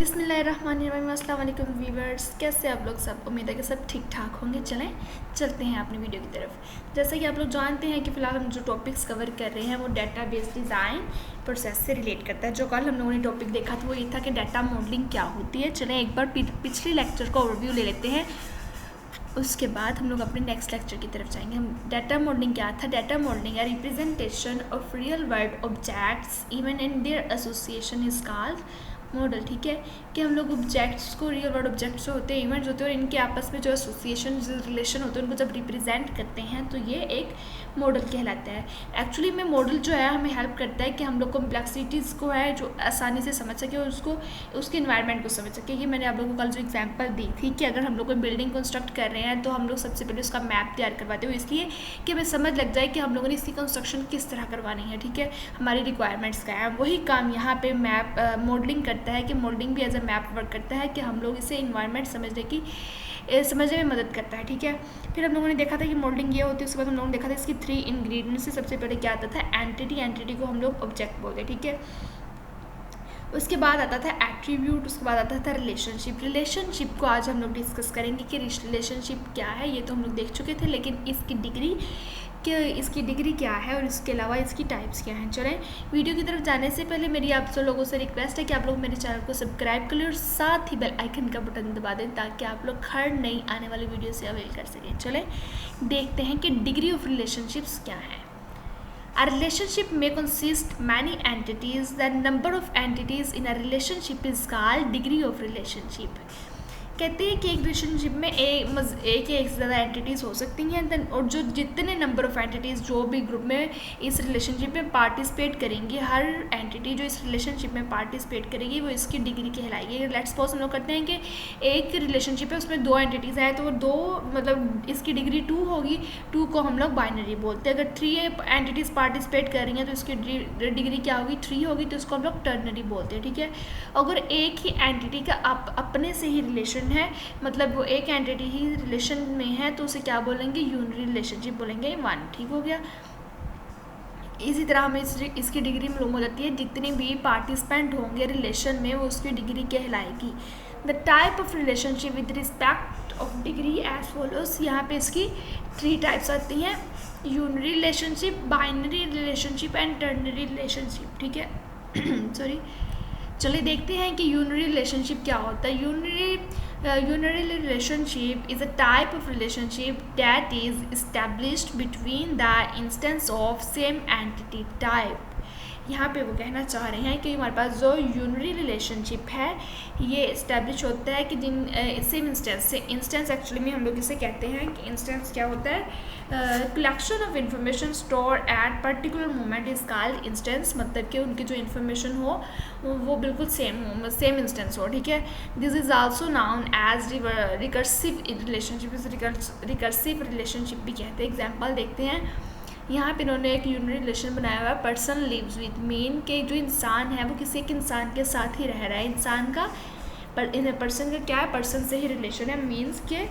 बिस्मिल्लाहिर्रहमानिर्रहीम। अस्सलाम वालेकुम व्यूअर्स, कैसे आप लोग? सब उम्मीद है कि सब ठीक ठाक होंगे। चलते हैं अपनी वीडियो की तरफ। जैसा कि आप लोग जानते हैं कि फ़िलहाल हम जो टॉपिक्स कवर कर रहे हैं वो डेटाबेस डिज़ाइन प्रोसेस से रिलेट करता है। जो कल हम लोगों ने टॉपिक देखा था वो ये था कि डाटा मॉडलिंग क्या होती है। चलें एक बार पिछले लेक्चर का ओवरव्यू ले लेते हैं, उसके बाद हम लोग अपने नेक्स्ट लेक्चर की तरफ जाएंगे। हम डाटा मॉडलिंग क्या था? डाटा मॉडलिंग है representation of real world objects even in their association is called model. ठीक है, कि हम लोग ऑब्जेक्ट्स को, रियल वर्ल्ड ऑब्जेक्ट्स जो होते हैं, इवेंट्स होते हैं, और इनके आपस में जो एसोसिएशन रिलेशन होते हैं उनको जब रिप्रेजेंट करते हैं तो ये एक मॉडल कहलाता है। एक्चुअली में मॉडल जो है हमें हेल्प करता है कि हम लोग कॉम्प्लेक्सिटीज़ को है जो आसानी से समझ सके और उसको उसके इन्वायरमेंट को समझ सके। ये मैंने आप लोगों को कल जो एग्जांपल दी थी कि अगर हम लोग कोई बिल्डिंग कंस्ट्रक्ट कर रहे हैं तो हम लोग सबसे पहले उसका मैप तैयार करवाते हैं, इसलिए कि हमें समझ लग जाए कि हम लोगों ने इसकी कंस्ट्रक्शन किस तरह करवानी है। ठीक है, हमारी रिक्वायरमेंट्स क्या है। वही काम यहाँ पे मैप मॉडलिंग करता है कि मॉडलिंग भी एज अ मैप वर्क करता है कि हम लोग इसे इन्वायरमेंट समझने में मदद करता है। ठीक है, फिर हम लोगों ने देखा था कि मॉडलिंग ये होती है। उसके बाद हम लोगों ने देखा था इसकी 3 इंग्रेडिएंट्स से सबसे पहले क्या आता था? एंटिटी को हम लोग ऑब्जेक्ट बोलते हैं। ठीक है, उसके बाद आता था एट्रीब्यूट, उसके बाद आता था रिलेशनशिप को आज हम लोग डिस्कस करेंगे कि रिलेशनशिप क्या है। ये तो हम लोग देख चुके थे, लेकिन इसकी डिग्री क्या है और इसके अलावा इसकी टाइप्स क्या हैं। चलें वीडियो की तरफ जाने से पहले मेरी आप सब लोगों से रिक्वेस्ट है कि आप लोग मेरे चैनल को सब्सक्राइब कर लें और साथ ही बेल आइकन का बटन दबा दें ताकि आप लोग हर नई आने वाली वीडियो से अवेल कर सकें। चलें देखते हैं कि डिग्री ऑफ रिलेशनशिप्स क्या है। A relationship may consist many entities. The number of entities in a relationship is called degree of relationship. कहते हैं कि एक रिलेशनशिप में एक से ज़्यादा एंटिटीज़ हो सकती हैं देन, और जो जितने नंबर ऑफ़ एंटिटीज़ जो भी ग्रुप में इस रिलेशनशिप में पार्टिसिपेट करेंगी, हर एंटिटी जो इस रिलेशनशिप में पार्टिसिपेट करेगी वो इसकी डिग्री कहलाएगी। लेट्स सपोज हम लोग करते हैं कि एक रिलेशनशिप है उसमें 2 एंटिटीज़ हैं तो वो 2 मतलब इसकी डिग्री 2 होगी। 2 को हम लोग बाइनरी बोलते हैं। अगर 3 एंटिटीज़ पार्टिसिपेट कर रही हैं तो इसकी डिग्री क्या होगी? 3 होगी, तो इसको हम लोग टर्नरी बोलते हैं। ठीक है, अगर एक ही एंटिटी का अपने से ही रिलेशन है, मतलब वो एक एंटिटी ही रिलेशन में है, तो उसे क्या बोलेंगे? यूनिरी रिलेशनशिप बोलेंगे। 1 ठीक हो गया। इसी तरह हमें इसकी डिग्री मालूम हो जाती है, जितने भी पार्टिसिपेंट होंगे रिलेशन में वो उसकी डिग्री कहलाएगी। The type of relationship with respect of degree as follows. यहाँ पे इसकी 3 टाइप्स आती हैं: unary relationship, binary relationship and ternary relationship. ठीक है सॉरी, चलिए देखते हैं कि यूनिरी रिलेशनशिप क्या होता है। Unary relationship is a type of relationship that is established between the instance of same entity type. यहाँ पे वो कहना चाह रहे हैं कि हमारे पास जो यूनिरी रिलेशनशिप है ये इस्टेब्लिश होता है कि जिन सेम इंस्टेंस एक्चुअली में हम लोग इसे कहते हैं कि इंस्टेंस क्या होता है? Collection of information store at particular moment is called instance. मतलब कि उनकी जो इन्फॉर्मेशन हो वो बिल्कुल सेम इंस्टेंस हो। ठीक है, this is also known as recursive relationship. Recursive relationship भी कहते हैं। एग्जाम्पल देखते हैं। यहाँ पे इन्होंने एक यूनिरी रिलेशन बनाया हुआ है। पर्सन लिव्स विद, मीन के जो इंसान है वो किसी एक इंसान के साथ ही रह रहा है। इंसान का पर्सन का क्या है? पर्सन से ही रिलेशन है। मीन्स के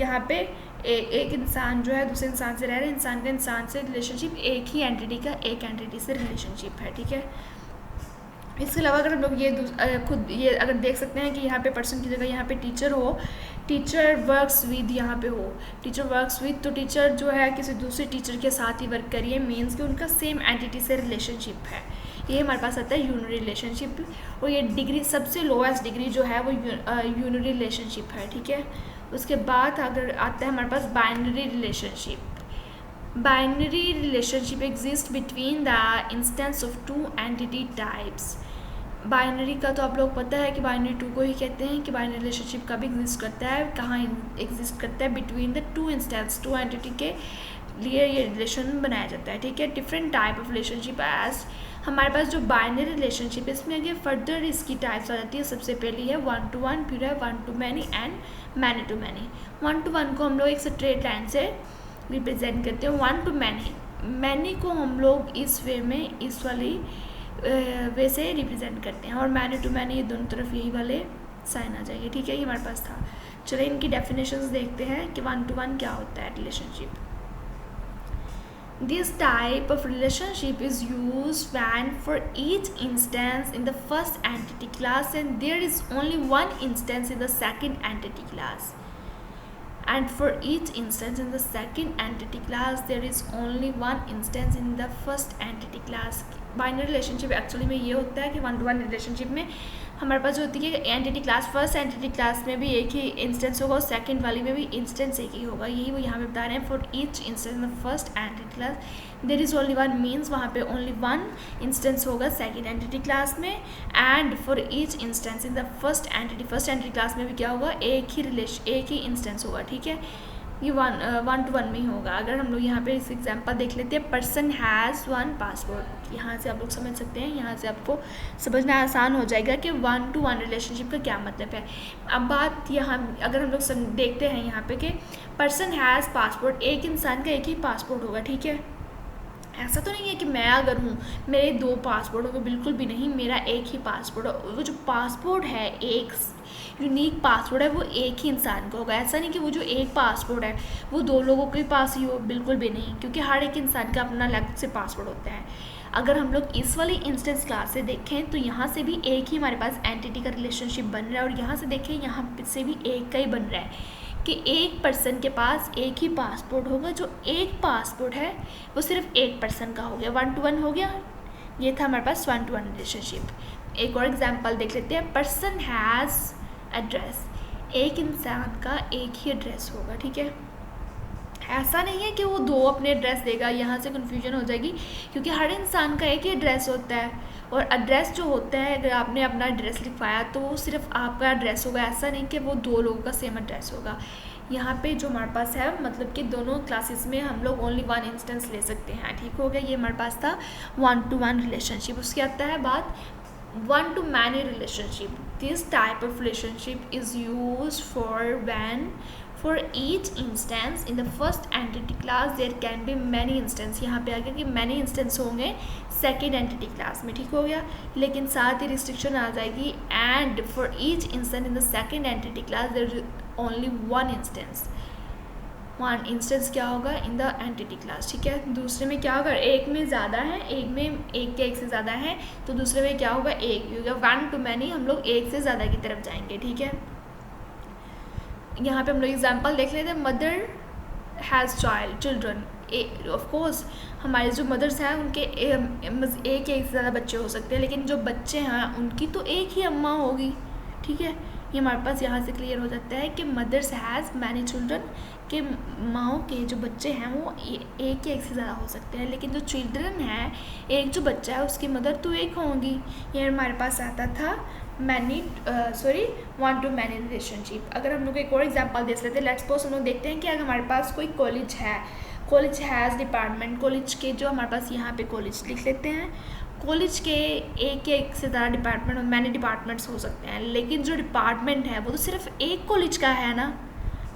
यहाँ पे एक इंसान जो है दूसरे इंसान से रह रहा है, इंसान का इंसान से रिलेशनशिप, एक ही एंटिटी का एक एंटिटी से रिलेशनशिप है। ठीक है, इसके अलावा अगर हम लोग ये अगर देख सकते हैं कि यहाँ पे पर्सन की जगह यहाँ पे टीचर हो, टीचर वर्क्स विद यहाँ पे हो, टीचर वर्क्स विद, तो टीचर जो है किसी दूसरे टीचर के साथ ही वर्क करिए, मीन्स कि उनका सेम एंटिटी से रिलेशनशिप है। ये हमारे पास आता है यूनिरी रिलेशनशिप, और ये डिग्री सबसे लोएस्ट डिग्री जो है वो यूनिरी रिलेशनशिप है। ठीक है, उसके बाद अगर आता है हमारे पास binary relationship. Binary relationship exist between the instance of 2 entity types. Binary का तो आप लोग पता है कि बाइनरी 2 को ही कहते हैं कि बाइनरी रिलेशनशिप का भी एग्जिस्ट करता है। कहाँ एग्जिस्ट करता है? बिटवीन द 2 इंस्टेंस, 2 एंटिटी के लिए ये रिलेशन बनाया जाता है। ठीक है, different type of relationship as हमारे पास जो बाइनरी रिलेशनशिप है इसमें आगे फर्दर इसकी टाइप्स आ जाती है। सबसे पहली है 1 to 1, फिर है 1 to many and many to many। 1 to 1 को हम लोग एक स्ट्रेट लाइन से रिप्रेजेंट करते हैं। 1 to many को हम लोग इस वे में, इस वाली वे से रिप्रेजेंट करते हैं, और मैनी टू मैनी ये दोनों तरफ यही वाले साइन आ जाएंगे। ठीक है, ये हमारे पास था। चलिए इनकी डेफिनेशंस देखते हैं कि 1 to 1 क्या होता है relationship. This type of relationship is used when for each instance in the first entity class and there is only one instance in the second entity class. And for each instance in the second entity class there is only one instance in the first entity class. Binary relationship actually में ये होता है कि 1-to-1 relationship में हमारे पास जो होती है entity class, first entity class में भी एक ही इंस्टेंस होगा और सेकंड वाली में भी इंस्टेंस एक ही होगा. यही वो यहाँ पे बता रहे हैं. For each instance in the first entity class there is only one, means वहाँ पे ओनली वन इंस्टेंस होगा सेकंड एंटिटी क्लास में. And for each instance in the first entity class में भी क्या होगा, एक ही इंस्टेंस होगा. ठीक है, ये 1-to-1 में ही होगा. अगर हम लोग यहाँ पे इस एग्जांपल देख लेते हैं, पर्सन हैज़ 1 पासपोर्ट. यहाँ से आप लोग समझ सकते हैं, यहाँ से आपको समझना आसान हो जाएगा कि 1-to-1 रिलेशनशिप का क्या मतलब है. अब बात यहाँ अगर हम लोग देखते हैं यहाँ पे कि पर्सन हैज़ पासपोर्ट, एक इंसान का एक ही पासपोर्ट होगा. ठीक है, ऐसा तो नहीं है कि मैं अगर हूँ मेरे 2 पासपोर्ट होंगे, बिल्कुल भी नहीं. मेरा एक ही पासपोर्ट है. वो जो पासपोर्ट है, एक यूनिक पासपोर्ट है, वो एक ही इंसान का होगा. ऐसा नहीं कि वो जो एक पासपोर्ट है वो 2 लोगों के पास ही हो, बिल्कुल भी नहीं, क्योंकि हर एक इंसान का अपना अलग से पासपोर्ट होता है. अगर हम लोग इस वाली इंस्टेंस क्लास से देखें तो यहाँ से भी एक ही हमारे पास एंटिटी का रिलेशनशिप बन रहा है और यहाँ से देखें यहाँ से भी एक का ही बन रहा है कि एक पर्सन के पास एक ही पासपोर्ट होगा. जो एक पासपोर्ट है वो सिर्फ एक पर्सन का हो गया, 1-to-1 हो गया. ये था हमारे पास 1-to-1 रिलेशनशिप. एक और एग्जांपल देख लेते हैं. पर्सन हैज़ एड्रेस, एक इंसान का एक ही एड्रेस होगा. ठीक है, ऐसा नहीं है कि वो 2 अपने एड्रेस देगा. यहाँ से कन्फ्यूजन हो जाएगी क्योंकि हर इंसान का एक ही एड्रेस होता है और एड्रेस जो होता है, अगर आपने अपना एड्रेस लिखवाया तो वो सिर्फ आपका एड्रेस होगा. ऐसा नहीं कि वो 2 लोगों का सेम एड्रेस होगा. यहाँ पे जो हमारे पास है मतलब कि दोनों क्लासेस में हम लोग ओनली 1 इंस्टेंस ले सकते हैं. ठीक हो गया, ये हमारे पास था 1-to-1 रिलेशनशिप. उसके आता है बात 1-to-many relationship. This type of relationship is used for each instance in the first entity class there can be many instance. यहाँ पे आगे कि many instance होंगे second entity class में. ठीक हो गया, लेकिन साथ ही रिस्ट्रिक्शन आ जाएगी and for each instance in the second entity class there is only one instance. 1 instance क्या होगा इन द एंटिटी क्लास. ठीक है, दूसरे में क्या होगा, एक में ज़्यादा है, एक में एक के एक से ज़्यादा है, तो दूसरे में क्या होगा, एक होगा. 1-to-many हम लोग एक से ज़्यादा की तरफ जाएंगे. ठीक है, यहाँ पे हम लोग एग्जांपल देख लेते हैं. Mother has children. Of course हमारे जो मदर्स हैं उनके एक से ज़्यादा बच्चे हो सकते हैं, लेकिन जो बच्चे हैं उनकी तो एक ही अम्मा होगी. ठीक है, ये हमारे पास यहाँ से क्लियर हो जाता है कि मदर्स हैज़ मैनी चिल्ड्रन, के माओ के जो बच्चे हैं वो एक से ज़्यादा हो सकते हैं, लेकिन जो चिल्ड्रन है, एक जो बच्चा है उसकी मदर तो एक होंगी. ये हमारे पास आता था 1-to-many रिलेशनशिप. अगर हम लोग एक और एग्जांपल देख लेते हैं. लेट्स सपोज हम लोग देखते हैं कि अगर हमारे पास कोई कॉलेज है, कॉलेज हैज़ डिपार्टमेंट. कॉलेज के जो हमारे पास यहाँ पे कॉलेज लिख लेते हैं. कॉलेज के एक से ज़्यादा डिपार्टमेंट और मैनी डिपार्टमेंट्स हो सकते हैं, लेकिन जो डिपार्टमेंट है वो तो सिर्फ एक कॉलेज का है ना,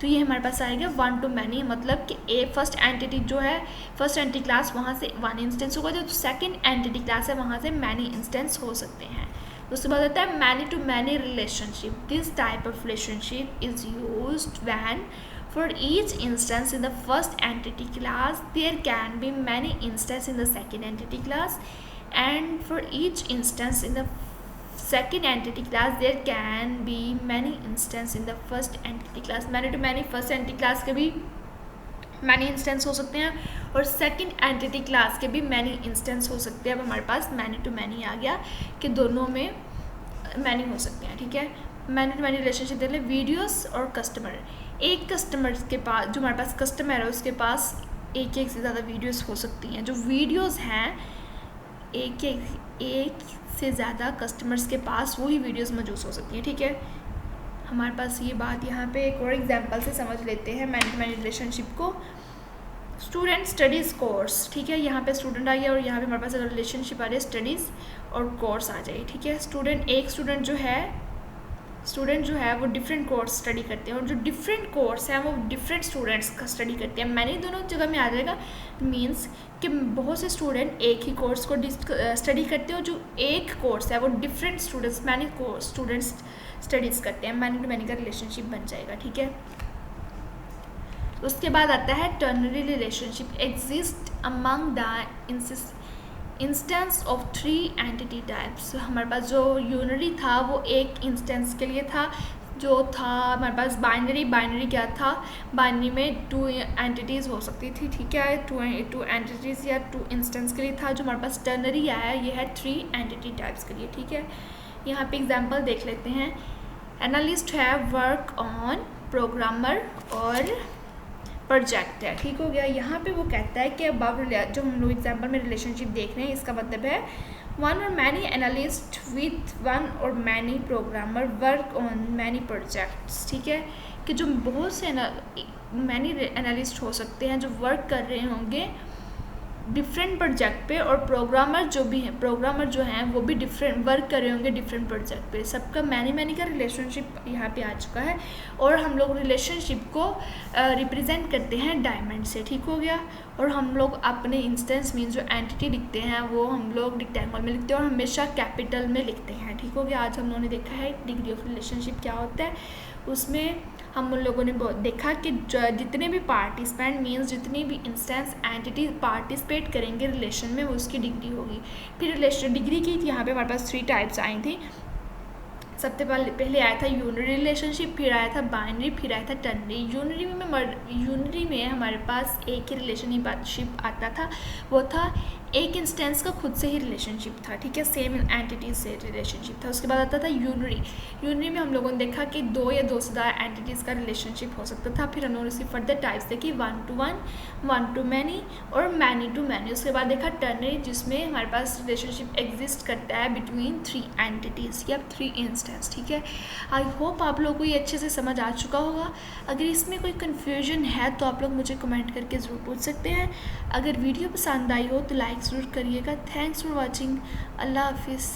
तो ये हमारे पास आएगा 1-to-many. मतलब कि फर्स्ट एंटिटी जो है, फर्स्ट एंटिटी क्लास, वहाँ से 1 इंस्टेंस होगा, जो सेकंड एंटिटी क्लास है वहाँ से मैनी इंस्टेंस हो सकते हैं. उसके बाद आता है many-to-many relationship. This type of relationship is used when for each instance in the first entity class there can be many instances in the second entity class, and for each instance in the second entity class there can be many instances in the first entity class. many-to-many first entity class के भी many instance हो सकते हैं और second entity class के भी many instance हो सकते हैं. अब हमारे पास मैनी-to-many आ गया कि दोनों में मैनी हो सकते हैं. ठीक है, मैनी-to-many रिलेशनशिप देख लें. वीडियोस और कस्टमर. एक कस्टमर के पास, जो हमारे पास कस्टमर है उसके पास एक से ज़्यादा वीडियोस हो सकती हैं. जो वीडियोस हैं एक से ज़्यादा कस्टमर्स के पास वही वीडियोस मौजूद हो सकती हैं. ठीक है, हमारे पास ये बात यहाँ पे एक और एग्जांपल से समझ लेते हैं मैनी-to-many रिलेशनशिप को. Student studies course. ठीक है, यहाँ पे स्टूडेंट आ गया और यहाँ पे हमारे पास अगर रिलेशनशिप आ रही है स्टडीज़ और कोर्स आ जाए. ठीक है, एक स्टूडेंट जो है वो डिफरेंट कोर्स स्टडी करते हैं और जो डिफरेंट कोर्स है वो डिफरेंट स्टूडेंट्स का स्टडी करते हैं. मैंने दोनों जगह में आ जाएगा. मीन्स कि बहुत से स्टूडेंट एक ही कोर्स को स्टडी करते हैं और जो एक कोर्स है वो डिफरेंट स्टूडेंट्स स्टडीज़ करते हैं. मैनी-to-many का रिलेशनशिप बन जाएगा. ठीक है, उसके बाद आता है ternary relationship exist among the instance of 3 entity types. हमारे पास जो यूनरी था वो एक इंस्टेंस के लिए था, जो था हमारे पास बाइनरी क्या था, बाइनरी में 2 एंटिटीज़ हो सकती थी, ठीक है, 2 एंटिटीज़ या 2 इंस्टेंस के लिए था। जो हमारे पास टर्नरी आया ये है 3 एंटिटी टाइप्स के लिए, ठीक है। यहाँ पे एग्जांपल देख लेते हैं। एनालिस्ट है, वर्क ऑन, प्रोग्रामर और प्रोजेक्ट है, ठीक हो गया। यहाँ पे वो कहता है कि अब जो हम लोग एग्जाम्पल में रिलेशनशिप देख रहे हैं इसका मतलब है 1 or many analysts with 1 or many programmer work on many projects, ठीक है, कि जो बहुत से मैनी एनालिस्ट हो सकते हैं जो वर्क कर रहे होंगे डिफरेंट प्रोजेक्ट पे, और प्रोग्रामर जो हैं वो भी डिफरेंट वर्क कर रहे होंगे डिफरेंट प्रोजेक्ट पे। सबका मैनी का रिलेशनशिप यहाँ पे आ चुका है, और हम लोग रिलेशनशिप को रिप्रेजेंट करते हैं डायमंड से, ठीक हो गया। और हम लोग अपने इंस्टेंस मीन जो एंटिटी लिखते हैं वो हम लोग रेक्टेंगल में लिखते हैं और हमेशा कैपिटल में लिखते हैं, ठीक हो गया। आज हम लोगों ने देखा है डिग्री ऑफ रिलेशनशिप क्या होता है, उसमें हम उन लोगों ने देखा कि जितने भी पार्टिसिपेंट मीन्स जितनी भी इंस्टेंस एंटिटी पार्टिसिपेट करेंगे रिलेशन में वो उसकी डिग्री होगी। फिर रिलेशन डिग्री की यहाँ पे हमारे पास 3 टाइप्स आई थी। सबसे पहले आया था यूनरी रिलेशनशिप, फिर आया था बाइनरी, फिर आया था टर्नरी। यूनरी में हमारे पास एक ही रिलेशनशिप आता था, वो था एक इंस्टेंस का खुद से ही रिलेशनशिप था, ठीक है, सेम एंटिटीज से रिलेशनशिप था। उसके बाद आता था यूनरी में हम लोगों ने देखा कि 2 या 2 से ज़्यादा एंटिटीज़ का रिलेशनशिप हो सकता था। फिर हम लोगों ने फर्दर टाइप्स देखी 1 to 1, 1 to many और many to many। उसके बाद देखा टर्नरी जिसमें हमारे पास रिलेशनशिप एग्जिस्ट करता है बिटवीन 3 एंटिटीज़ या 3 इंस्टेंस, ठीक है। आई होप आप लोगों को ये अच्छे से समझ आ चुका होगा। अगर इसमें कोई कन्फ्यूजन है तो आप लोग मुझे कमेंट करके ज़रूर पूछ सकते हैं। अगर वीडियो पसंद आई हो तो लाइक ज़रूर करिएगा। Thanks for watching. अल्लाह हाफिज़।